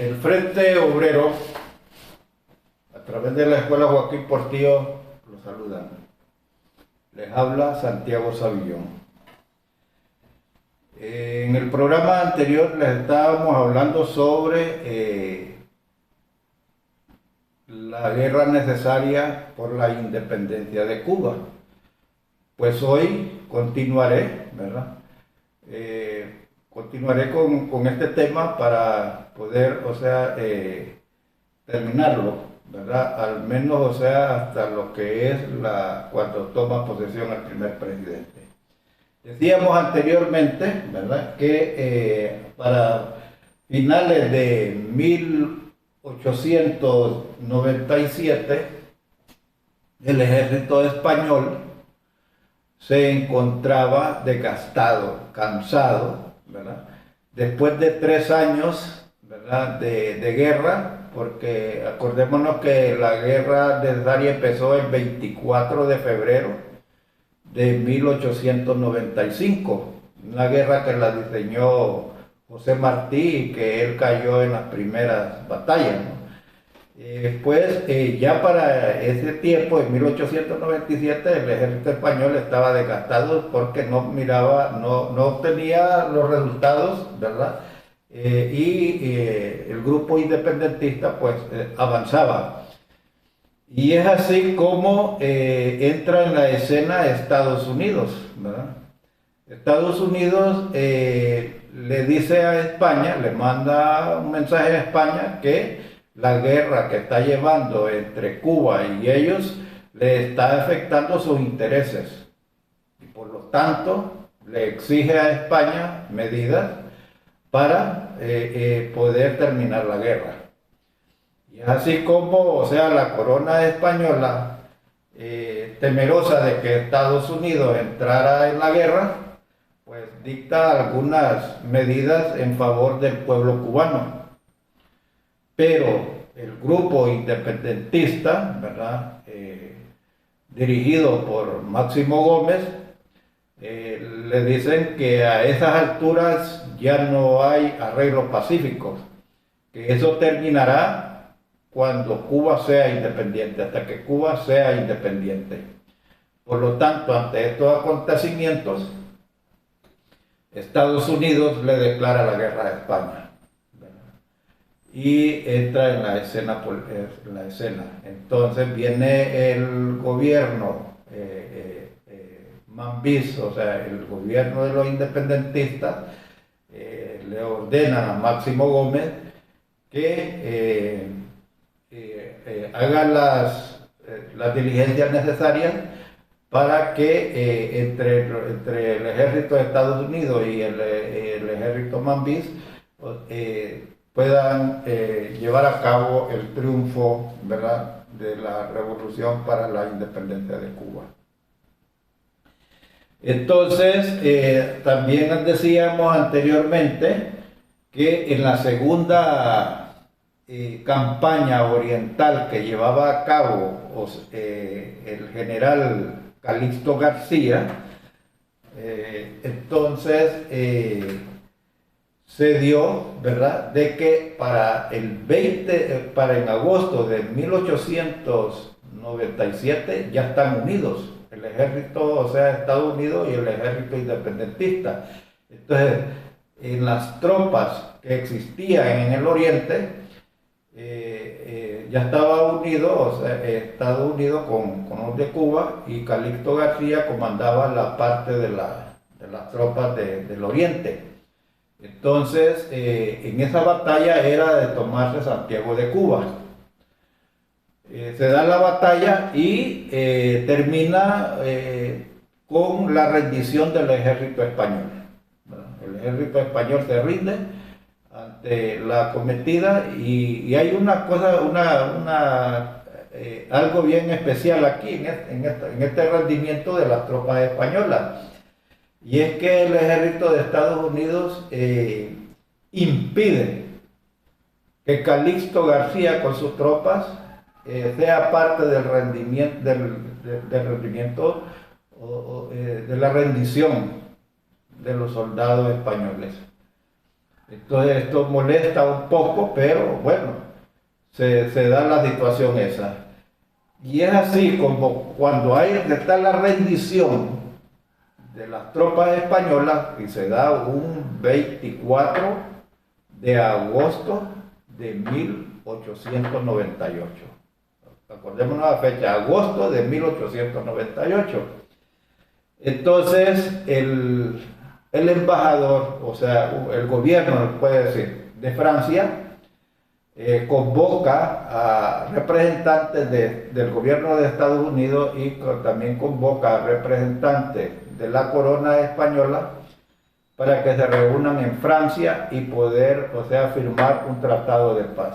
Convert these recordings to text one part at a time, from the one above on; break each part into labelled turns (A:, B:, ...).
A: El Frente Obrero, a través de la Escuela Joaquín Portillo, los saludan. Les habla Santiago Savillón. En el programa anterior les estábamos hablando sobre la guerra necesaria por la independencia de Cuba. Pues hoy continuaré, ¿verdad? Continuaré con este tema para poder, terminarlo, ¿verdad? Al menos, hasta lo que es cuando toma posesión el primer presidente. Decíamos anteriormente, ¿verdad?, que para finales de 1897, el ejército español se encontraba desgastado, cansado, ¿verdad? Después de 3 años, ¿verdad?, de guerra, porque acordémonos que la guerra de Daria empezó el 24 de febrero de 1895, una guerra que la diseñó José Martí y que él cayó en las primeras batallas, ¿no? Después, ya para ese tiempo, en 1897, el ejército español estaba desgastado porque no obtenía los resultados, ¿verdad? El grupo independentista pues avanzaba. Y es así como entra en la escena Estados Unidos, ¿verdad? Estados Unidos le dice a España, le manda un mensaje a España que la guerra que está llevando entre Cuba y ellos le está afectando sus intereses. Y por lo tanto, le exige a España medidas para poder terminar la guerra. Y así como, la corona española, temerosa de que Estados Unidos entrara en la guerra, pues dicta algunas medidas en favor del pueblo cubano. Pero el grupo independentista, ¿verdad?, dirigido por Máximo Gómez, le dicen que a esas alturas ya no hay arreglos pacíficos, que eso terminará cuando Cuba sea independiente, hasta que Cuba sea independiente. Por lo tanto, ante estos acontecimientos, Estados Unidos le declara la guerra a España y entra en la escena. Entonces viene el gobierno Mambís, el gobierno de los independentistas, le ordenan a Máximo Gómez que haga las diligencias necesarias para que entre el ejército de Estados Unidos y el ejército Mambís puedan llevar a cabo el triunfo, ¿verdad?, de la revolución para la independencia de Cuba. Entonces, también decíamos anteriormente que en la segunda campaña oriental que llevaba a cabo el general Calixto García, se dio, ¿verdad?, de que en agosto de 1897 ya están unidos el ejército, Estados Unidos y el ejército independentista. Entonces, en las tropas que existían en el oriente, ya estaba unido, Estados Unidos con los de Cuba, y Calixto García comandaba la parte de las tropas del oriente. Entonces, en esa batalla era de tomarse Santiago de Cuba. Se da la batalla y termina con la rendición del ejército español. El ejército español se rinde ante la acometida y hay una cosa, algo bien especial aquí en este rendimiento de las tropas españolas. Y es que el ejército de Estados Unidos impide que Calixto García con sus tropas sea parte del rendimiento, de la rendición de los soldados españoles. Entonces esto molesta un poco, pero bueno, se da la situación esa. Y es así como cuando está la rendición de las tropas españolas, y se da un 24 de agosto de 1898. Acordémonos la fecha, agosto de 1898. Entonces, el embajador, o sea, el gobierno, puede decir, de Francia, convoca a representantes del gobierno de Estados Unidos y también convoca a representantes de la corona española para que se reúnan en Francia y poder, o sea, firmar un tratado de paz.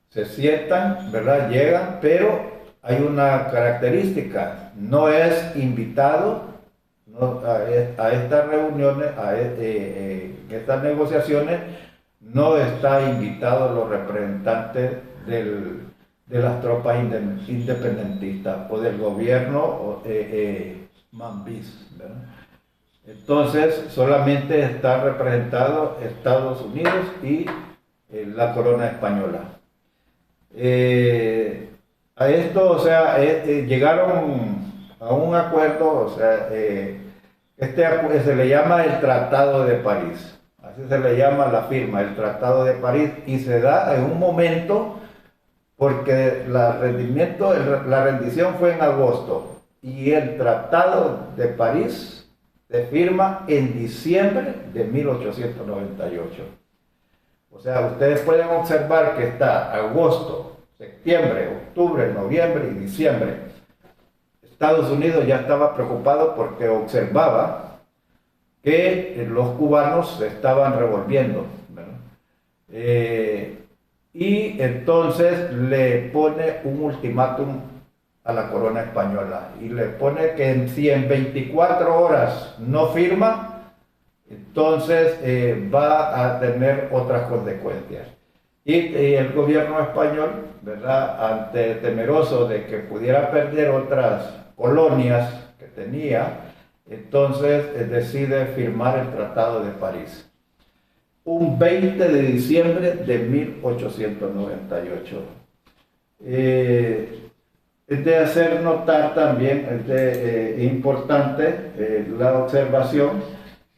A: Se sientan, ¿verdad? Llegan, pero hay una característica, no es invitado a estas reuniones, estas negociaciones, no está invitado los representantes de las tropas independentistas o del gobierno Mambís, ¿verdad? Entonces solamente está representado Estados Unidos y la corona española. A esto, o sea, llegaron a un acuerdo, o sea, se le llama el Tratado de París, así se le llama la firma, el Tratado de París, y se da en un momento porque la rendición fue en agosto y el Tratado de París se firma en diciembre de 1898. O sea, ustedes pueden observar que está agosto, septiembre, octubre, noviembre y diciembre. Estados Unidos ya estaba preocupado porque observaba que los cubanos se estaban revolviendo, ¿verdad? Y entonces le pone un ultimátum a la corona española y le pone que si en 24 horas no firma, entonces va a tener otras consecuencias. Y el gobierno español, ¿verdad?, temeroso de que pudiera perder otras colonias que tenía, entonces decide firmar el Tratado de París. Un 20 de diciembre de 1898. Es de hacer notar también, es importante la observación,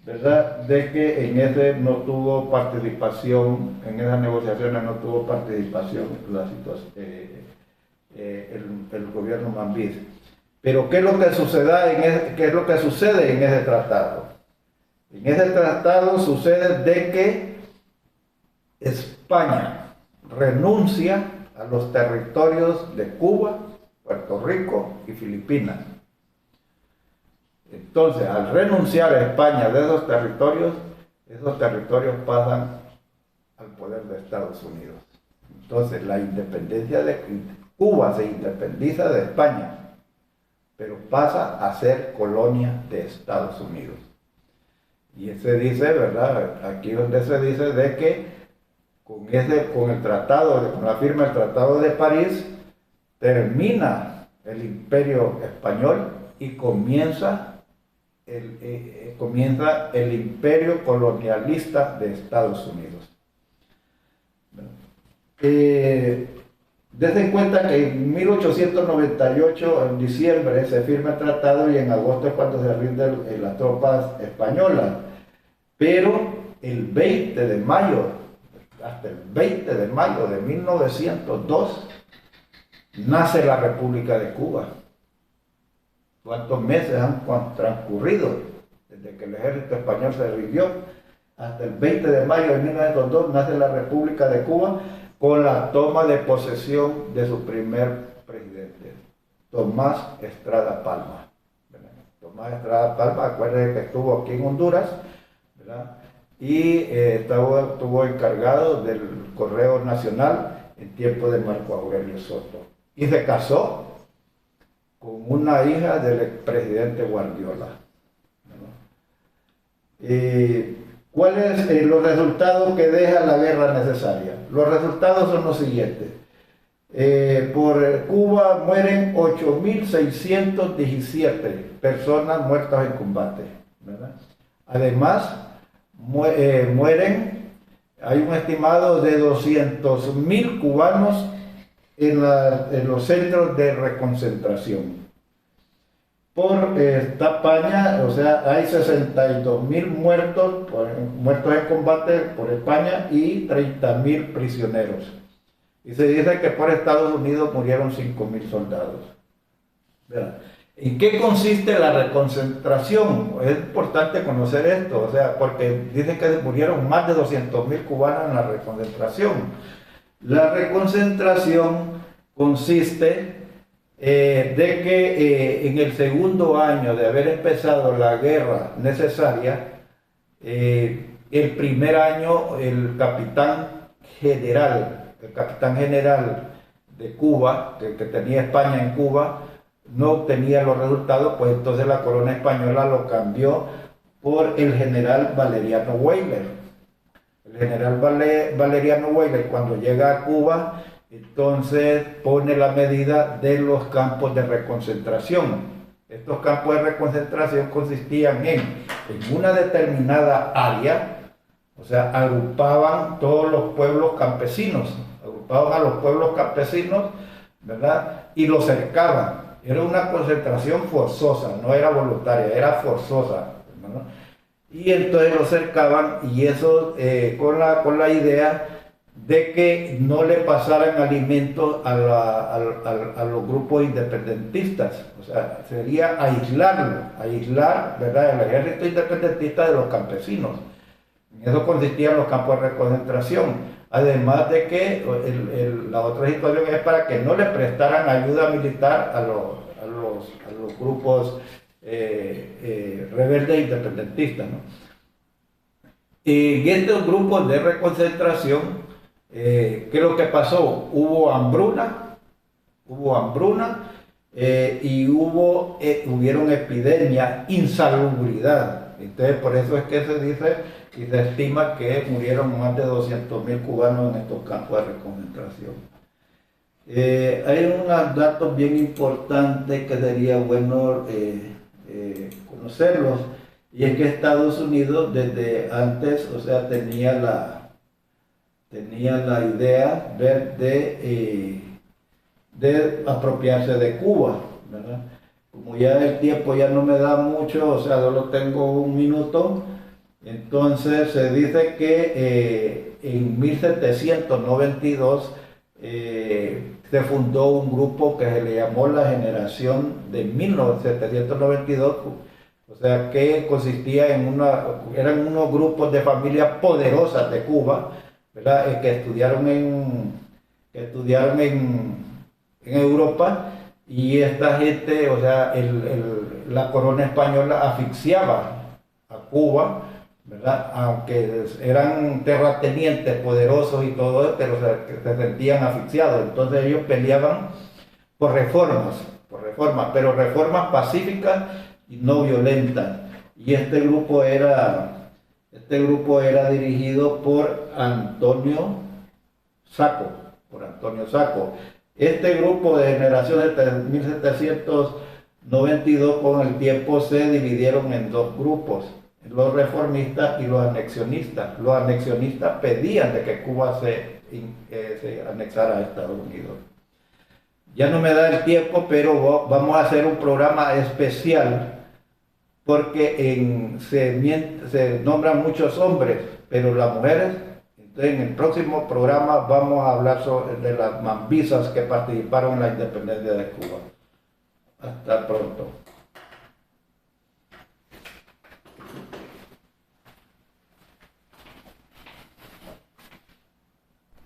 A: ¿verdad?, de que en ese no tuvo participación, en esas negociaciones no tuvo participación el gobierno Mambís. Pero ¿qué es lo que qué es lo que sucede en ese tratado? En ese tratado sucede de que España renuncia a los territorios de Cuba, Puerto Rico y Filipinas. Entonces, al renunciar a España de esos territorios pasan al poder de Estados Unidos. Entonces, la independencia de Cuba se independiza de España, pero pasa a ser colonia de Estados Unidos. Y se dice, ¿verdad?, aquí donde se dice de que con la firma del Tratado de París, termina el imperio español y comienza el imperio colonialista de Estados Unidos. Desde en cuenta que en 1898, en diciembre, se firma el tratado y en agosto es cuando se rinden las tropas españolas. Pero el 20 de mayo, hasta el 20 de mayo de 1902, nace la República de Cuba. ¿Cuántos meses han transcurrido desde que el ejército español se rindió? Hasta el 20 de mayo de 1902 nace la República de Cuba con la toma de posesión de su primer presidente, Tomás Estrada Palma. ¿Verdad? Tomás Estrada Palma, acuérdense que estuvo aquí en Honduras, ¿verdad?, y estuvo encargado del Correo Nacional en tiempo de Marco Aurelio Soto. Y se casó con una hija del expresidente Guardiola. ¿Cuáles son los resultados que deja la guerra necesaria? Los resultados son los siguientes. Por Cuba mueren 8.617 personas muertas en combate, ¿verdad? Además, mueren, hay un estimado de 200.000 cubanos en los centros de reconcentración. Por esta España, o sea, hay 62.000 muertos, muertos en combate por España y 30.000 prisioneros. Y se dice que por Estados Unidos murieron 5.000 soldados. ¿Verdad? ¿En qué consiste la reconcentración? Es importante conocer esto, o sea, porque dicen que murieron más de 200.000 cubanos en la reconcentración. La reconcentración consiste de que en el segundo año de haber empezado la guerra necesaria, el primer año el capitán general de Cuba, que tenía España en Cuba, no obtenía los resultados, pues entonces la corona española lo cambió por el general Valeriano Weyler. El general Valeriano Weyler, cuando llega a Cuba, entonces pone la medida de los campos de reconcentración. Estos campos de reconcentración consistían en una determinada área, o sea, agrupaban todos los pueblos campesinos, agrupaban a los pueblos campesinos, ¿verdad? Y los cercaban. Era una concentración forzosa, no era voluntaria, era forzosa, ¿verdad? Y entonces los cercaban, y eso con la idea de que no le pasaran alimentos a los grupos independentistas. O sea, sería aislar, ¿verdad?, el ejército independentista de los campesinos. En eso consistían los campos de reconcentración. Además de que la otra situación es para que no le prestaran ayuda militar a los grupos rebeldes independentistas, ¿no? En estos grupos de reconcentración, ¿qué es lo que pasó? Hubo hambruna y hubieron epidemia, insalubridad. Entonces, por eso es que se dice y se estima que murieron más de 200.000 cubanos en estos campos de reconcentración. Hay unos datos bien importantes que sería bueno conocerlos, y es que Estados Unidos desde antes, o sea, tenía la idea de apropiarse de Cuba, ¿verdad? Como ya el tiempo ya no me da mucho, o sea, solo tengo un minuto, entonces se dice que en 1792 se fundó un grupo que se le llamó la Generación de 1792, o sea, que consistía eran unos grupos de familias poderosas de Cuba, ¿verdad?, que estudiaron en Europa, y esta gente, o sea, la corona española asfixiaba a Cuba, ¿verdad?, aunque eran terratenientes poderosos y todo eso, pero se sentían asfixiados. Entonces ellos peleaban por reformas, pero reformas pacíficas y no violentas. Y este grupo era dirigido por Antonio Saco. Este grupo de generaciones de 1792 con el tiempo se dividieron en dos grupos: los reformistas y los anexionistas. Los anexionistas pedían de que Cuba se anexara a Estados Unidos. Ya no me da el tiempo, pero vamos a hacer un programa especial, porque se nombran muchos hombres, pero las mujeres. Entonces, en el próximo programa vamos a hablar de las mambisas que participaron en la independencia de Cuba. Hasta pronto.